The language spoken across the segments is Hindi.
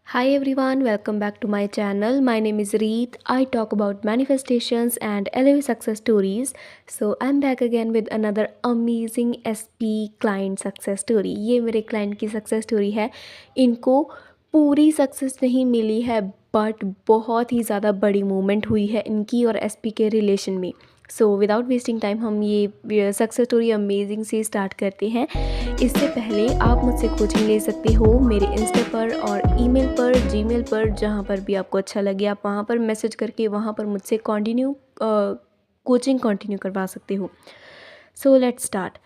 Hi everyone, welcome back to my channel. My name is Reet. I talk about manifestations and elevate success stories. So I'm back again with another amazing SP client success story. ये मेरे client की success story है. इनको पूरी success नहीं मिली है बट बहुत ही ज़्यादा बड़ी मूवमेंट हुई है इनकी और SP के रिलेशन में. सो विदाउट वेस्टिंग टाइम हम ये सक्सेस स्टोरी अमेजिंग से स्टार्ट करते हैं. इससे पहले आप मुझसे कोचिंग ले सकते हो मेरे इंस्टा पर और ईमेल पर, जीमेल पर, जहाँ पर भी आपको अच्छा लगे आप वहाँ पर मैसेज करके वहाँ पर मुझसे कोचिंग कंटिन्यू करवा सकते हो. So let's start.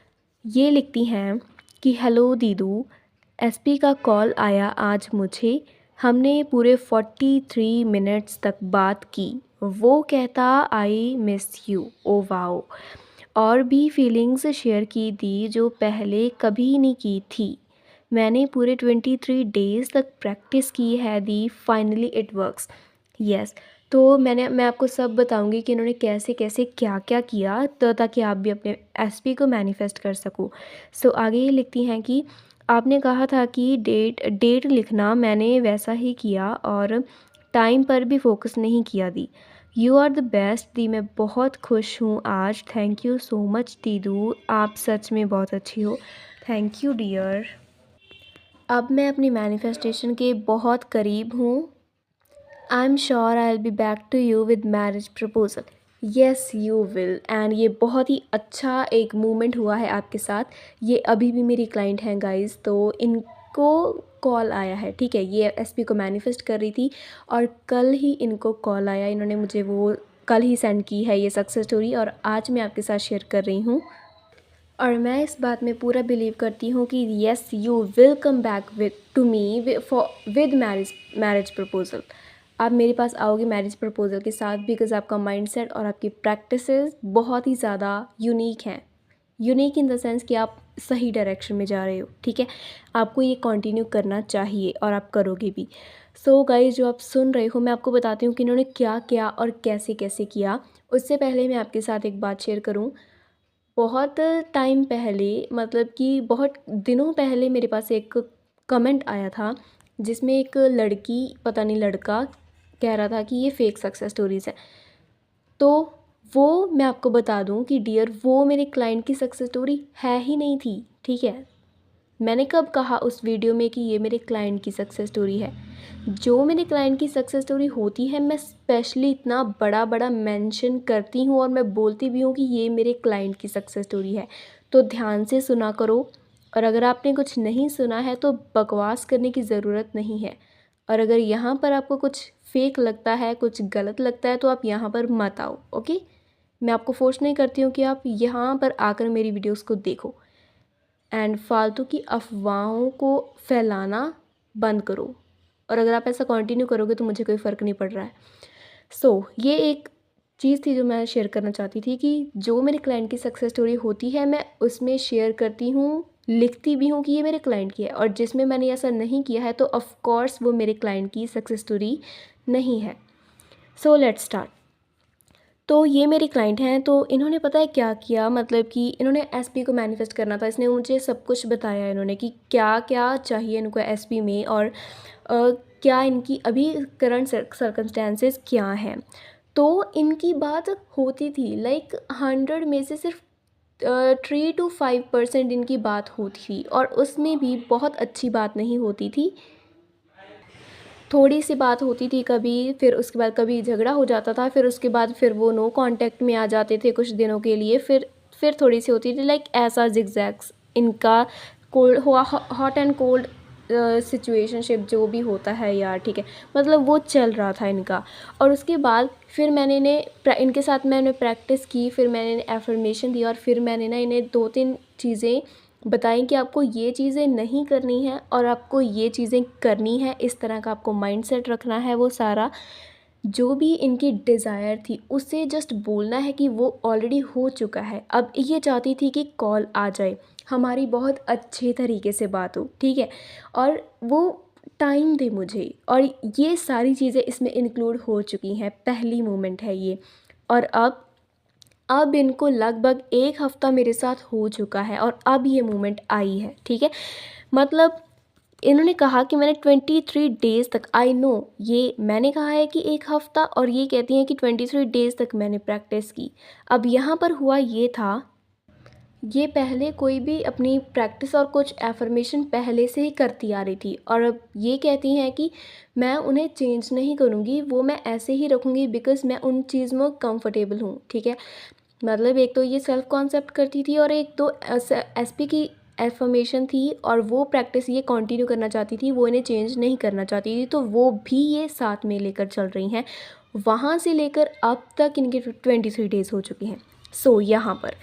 ये लिखती हैं कि हेलो दीदू, एसपी का कॉल आया आज मुझे. हमने पूरे 43 मिनट्स तक बात की. वो कहता I miss you. Oh wow. और भी फीलिंग्स शेयर की थी जो पहले कभी नहीं की थी. मैंने पूरे 23 डेज़ तक प्रैक्टिस की है दी. Finally it works. यस. तो मैं आपको सब बताऊंगी कि इन्होंने कैसे कैसे क्या क्या किया तो ताकि आप भी अपने एसपी को मैनिफेस्ट कर सको. सो आगे ये लिखती हैं कि आपने कहा था कि डेट लिखना. मैंने वैसा ही किया और टाइम पर भी फोकस नहीं किया दी. यू आर द बेस्ट दी. मैं बहुत खुश हूँ आज. थैंक यू सो मच दीदू. आप सच में बहुत अच्छी हो. Thank you dear. अब मैं अपनी मैनिफेस्टेशन के बहुत करीब हूँ. I am sure I will be back to you with marriage proposal. Yes you will. And ये बहुत ही अच्छा एक मूवमेंट हुआ है आपके साथ. ये अभी भी मेरी क्लाइंट हैं गाइस. तो इनको कॉल आया है. ठीक है, ये एसपी को मैनिफेस्ट कर रही थी और कल ही इनको कॉल आया. इन्होंने मुझे वो कल ही सेंड की है ये सक्सेस स्टोरी और आज मैं आपके साथ शेयर कर रही हूँ. और मैं इस बात में पूरा बिलीव करती हूँ कि yes you will come back with to me with marriage proposal. आप मेरे पास आओगे मैरिज प्रपोजल के साथ बिकॉज़ आपका माइंडसेट और आपकी प्रैक्टिसेस बहुत ही ज़्यादा यूनिक हैं. यूनिक इन द सेंस कि आप सही डायरेक्शन में जा रहे हो. ठीक है, आपको ये कंटिन्यू करना चाहिए और आप करोगे भी. सो गाइस, जो आप सुन रहे हो मैं आपको बताती हूँ कि इन्होंने क्या किया और कैसे कैसे किया. उससे पहले मैं आपके साथ एक बात शेयर करूँ. बहुत टाइम पहले, मतलब कि बहुत दिनों पहले मेरे पास एक कमेंट आया था जिसमें एक लड़की पता नहीं लड़का कह रहा था कि ये फेक सक्सेस स्टोरीज़ है. तो वो मैं आपको बता दूं कि डियर वो मेरे क्लाइंट की सक्सेस स्टोरी है ही नहीं थी. ठीक है, मैंने कब कहा उस वीडियो में कि ये मेरे क्लाइंट की सक्सेस स्टोरी है. जो मेरे क्लाइंट की सक्सेस स्टोरी होती है मैं स्पेशली इतना बड़ा बड़ा मेंशन करती हूँ और मैं बोलती भी हूँ कि ये मेरे क्लाइंट की सक्सेस स्टोरी है. तो ध्यान से सुना करो. और अगर आपने कुछ नहीं सुना है तो बकवास करने की ज़रूरत नहीं है. और अगर यहाँ पर आपको कुछ फेक लगता है, कुछ गलत लगता है तो आप यहाँ पर मत आओ. ओके, मैं आपको फोर्स नहीं करती हूँ कि आप यहाँ पर आकर मेरी वीडियोस को देखो. एंड फालतू की अफवाहों को फैलाना बंद करो. और अगर आप ऐसा कंटिन्यू करोगे तो मुझे कोई फ़र्क नहीं पड़ रहा है. सो ये एक चीज़ थी जो मैं शेयर करना चाहती थी कि जो मेरे क्लाइंट की सक्सेस स्टोरी होती है मैं उसमें शेयर करती हूँ, लिखती भी हूँ कि ये मेरे क्लाइंट की है. और जिसमें मैंने ऐसा नहीं किया है तो ऑफ़ कोर्स वो मेरे क्लाइंट की सक्सेस स्टोरी नहीं है. So let's start. तो ये मेरे क्लाइंट हैं. तो इन्होंने पता है क्या किया, मतलब कि इन्होंने एसपी को मैनिफेस्ट करना था. इसने मुझे सब कुछ बताया इन्होंने कि क्या क्या चाहिए इनको एसपी में और क्या इनकी अभी करंट सर्कमस्टेंसेस क्या हैं. तो इनकी बात होती थी लाइक 100 में से सिर्फ 3 to 5% इनकी बात होती थी और उसमें भी बहुत अच्छी बात नहीं होती थी. थोड़ी सी बात होती थी कभी, फिर उसके बाद कभी झगड़ा हो जाता था, फिर उसके बाद फिर वो नो कांटेक्ट में आ जाते थे कुछ दिनों के लिए. फिर थोड़ी सी होती थी लाइक ऐसा जिगजैग्स इनका. कोल्ड हुआ, हॉट एंड कोल्ड सिचुएशनशिप जो भी होता है यार. ठीक है, मतलब वो चल रहा था इनका. और उसके बाद फिर मैंने इनके साथ मैंने प्रैक्टिस की, फिर मैंने इन्हें एफर्मेशन दिया और फिर मैंने ना इन्हें 2-3 चीज़ें बताएं कि आपको ये चीज़ें नहीं करनी है और आपको ये चीज़ें करनी है. इस तरह का आपको माइंडसेट रखना है. वो सारा जो भी इनकी डिज़ायर थी उससे जस्ट बोलना है कि वो ऑलरेडी हो चुका है. अब ये चाहती थी कि कॉल आ जाए, हमारी बहुत अच्छे तरीके से बात हो. ठीक है, और वो टाइम दे मुझे. और ये सारी चीज़ें इसमें इंक्लूड हो चुकी हैं. पहली मोमेंट है ये. और अब इनको लगभग 1 हफ़्ता मेरे साथ हो चुका है और अब ये मोमेंट आई है. ठीक है, मतलब इन्होंने कहा कि मैंने 23 डेज़ तक, आई नो ये मैंने कहा है कि 1 हफ़्ता और ये कहती हैं कि 23 डेज़ तक मैंने प्रैक्टिस की। अब यहाँ पर हुआ ये था, ये पहले कोई भी अपनी प्रैक्टिस और कुछ एफ़र्मेशन पहले से ही करती आ रही थी और अब ये कहती हैं कि मैं उन्हें चेंज नहीं करूँगी, वो मैं ऐसे ही रखूँगी बिकॉज़ मैं उन चीज़ में कंफ़र्टेबल हूँ, ठीक है? मतलब एक तो ये सेल्फ़ कॉन्सेप्ट करती थी और एक तो एसपी की एफ़र्मेशन थी और वो प्रैक्टिस ये कंटिन्यू करना चाहती थी, वो इन्हें चेंज नहीं करना चाहती थी, तो वो भी ये साथ में लेकर चल रही हैं। वहाँ से लेकर अब तक इनके 23 डेज़ हो चुके हैं। सो यहाँ पर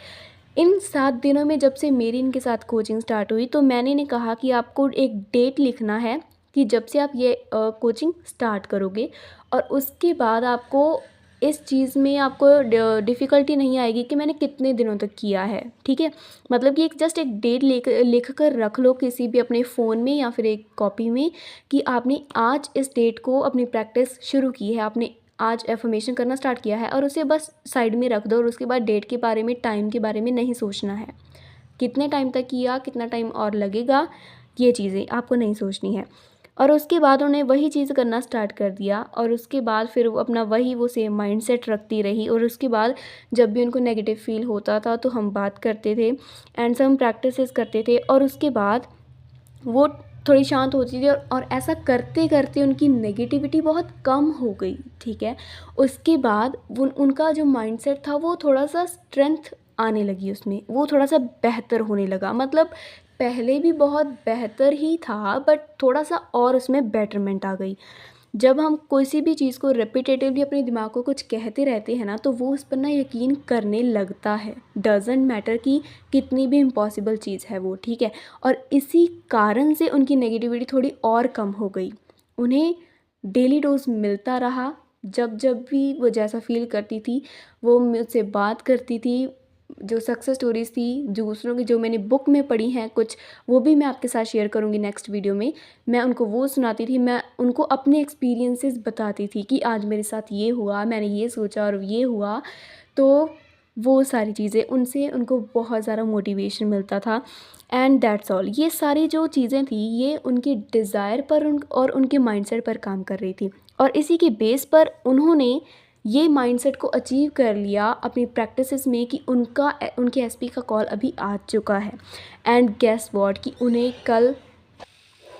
इन 7 दिनों में जब से मेरी इनके साथ कोचिंग स्टार्ट हुई, तो मैंने इन्हें कहा कि आपको एक डेट लिखना है कि जब से आप ये कोचिंग स्टार्ट करोगे और उसके बाद आपको इस चीज़ में आपको डिफ़िकल्टी नहीं आएगी कि मैंने कितने दिनों तक किया है, ठीक है? मतलब कि एक जस्ट एक डेट लिख कर रख लो किसी भी अपने फ़ोन में या फिर एक कॉपी में कि आपने आज इस डेट को अपनी प्रैक्टिस शुरू की है, आपने आज एफ़र्मेशन करना स्टार्ट किया है और उसे बस साइड में रख दो और उसके बाद डेट के बारे में, टाइम के बारे में नहीं सोचना है। कितने टाइम तक किया, कितना टाइम और लगेगा, ये चीज़ें आपको नहीं सोचनी है। और उसके बाद उन्हें वही चीज़ करना स्टार्ट कर दिया और उसके बाद फिर वो अपना वो सेम माइंडसेट रखती रही और उसके बाद जब भी उनको नेगेटिव फ़ील होता था तो हम बात करते थे एंड सम प्रैक्टिसेस करते थे और उसके बाद वो थोड़ी शांत होती थी और ऐसा करते-करते उनकी नेगेटिविटी बहुत कम हो गई, ठीक है? उसके बाद उनका जो माइंडसेट था वो थोड़ा-सा स्ट्रेंथ आने लगी उसमें, वो थोड़ा-सा बेहतर होने लगा। मतलब पहले भी बहुत बेहतर ही था बट थोड़ा-सा और उसमें बेटरमेंट आ गई। जब हम किसी भी चीज़ को रिपीटेटिवली अपने दिमाग को कुछ कहते रहते हैं ना, तो वो उस पर ना यकीन करने लगता है। डज़न्ट मैटर कि कितनी भी इम्पॉसिबल चीज़ है वो, ठीक है? और इसी कारण से उनकी नेगेटिविटी थोड़ी और कम हो गई। उन्हें डेली डोज़ मिलता रहा, जब भी वो जैसा फ़ील करती थी, वो मुझसे बात करती थी। जो सक्सेस स्टोरीज़ थी, दूसरों की जो मैंने बुक में पढ़ी हैं कुछ, वो भी मैं आपके साथ शेयर करूँगी नेक्स्ट वीडियो में। मैं उनको वो सुनाती थी, मैं उनको अपने एक्सपीरियंसेस बताती थी कि आज मेरे साथ ये हुआ, मैंने ये सोचा और ये हुआ। तो वो सारी चीज़ें उनसे उनको बहुत ज़्यादा मोटिवेशन मिलता था एंड दैट्स ऑल। ये सारी जो चीज़ें थी ये उनके डिज़ायर पर और उनके माइंडसेट पर काम कर रही थी और इसी के बेस पर उन्होंने ये माइंडसेट को अचीव कर लिया अपनी प्रैक्टिसेस में कि उनके एसपी का कॉल अभी आ चुका है एंड गेस व्हाट कि उन्हें कल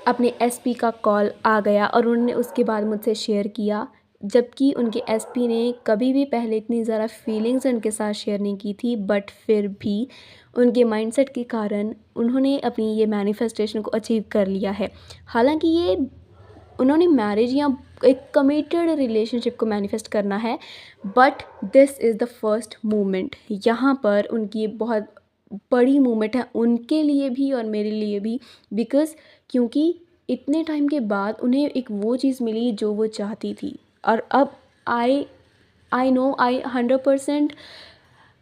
अपने एसपी का कॉल आ गया और उन्होंने उसके बाद मुझसे शेयर किया, जबकि उनके एसपी ने कभी भी पहले इतनी ज़्यादा फीलिंग्स उनके साथ शेयर नहीं की थी, बट फिर भी उनके माइंडसेट के कारण उन्होंने अपनी ये मैनिफेस्टेशन को अचीव कर लिया है। हालांकि ये उन्होंने मैरिज या एक कमिटेड रिलेशनशिप को मैनिफेस्ट करना है, but this is the first movement. यहाँ पर उनकी बहुत बड़ी मूवमेंट है उनके लिए भी और मेरे लिए भी, बिकॉज़ क्योंकि इतने टाइम के बाद उन्हें एक वो चीज़ मिली जो वो चाहती थी और अब आई नो आई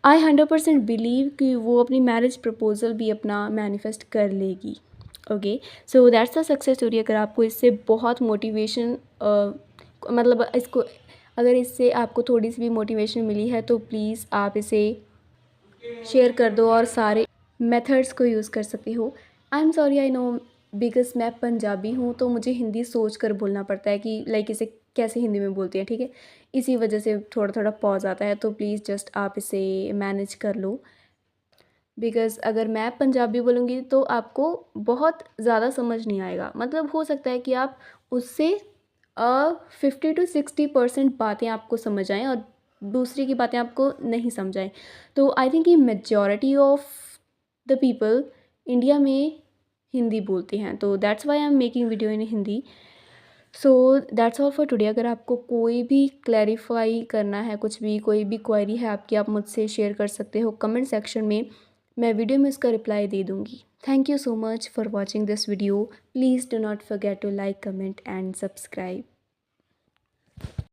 100% बिलीव कि वो अपनी मैरिज प्रपोज़ल भी अपना मैनिफेस्ट कर लेगी। Okay, so that's the success story. अगर आपको इससे बहुत मोटिवेशन मतलब इसको अगर इससे आपको थोड़ी सी भी मोटिवेशन मिली है तो प्लीज़ आप इसे शेयर कर दो और सारे मेथड्स को यूज़ कर सकते हो। I am sorry, I know, because मैं पंजाबी हूँ तो मुझे हिंदी सोच कर बोलना पड़ता है कि लाइक इसे कैसे हिंदी में बोलते हैं, ठीक है? इसी वजह से थोड़ा थोड़ा पॉज आता है, तो प्लीज़ जस्ट आप इसे मैनेज कर लो। बिकॉज़ अगर मैं पंजाबी बोलूँगी तो आपको बहुत ज़्यादा समझ नहीं आएगा। मतलब हो सकता है कि आप उससे 50 to 60% बातें आपको समझ आएँ और दूसरी की बातें आपको नहीं समझ आएँ। तो आई थिंक ये majority of the people India में हिंदी बोलते हैं, तो that's why I am making video in Hindi. So that's all for today. अगर आपको कोई भी क्लैरिफाई करना है, कुछ भी कोई भी क्वेरी है आपकी, आप मुझसे शेयर कर सकते हो कमेंट सेक्शन में, मैं वीडियो में उसका रिप्लाई दे दूँगी। Thank you so much for watching this video. Please do not forget to like, comment and subscribe.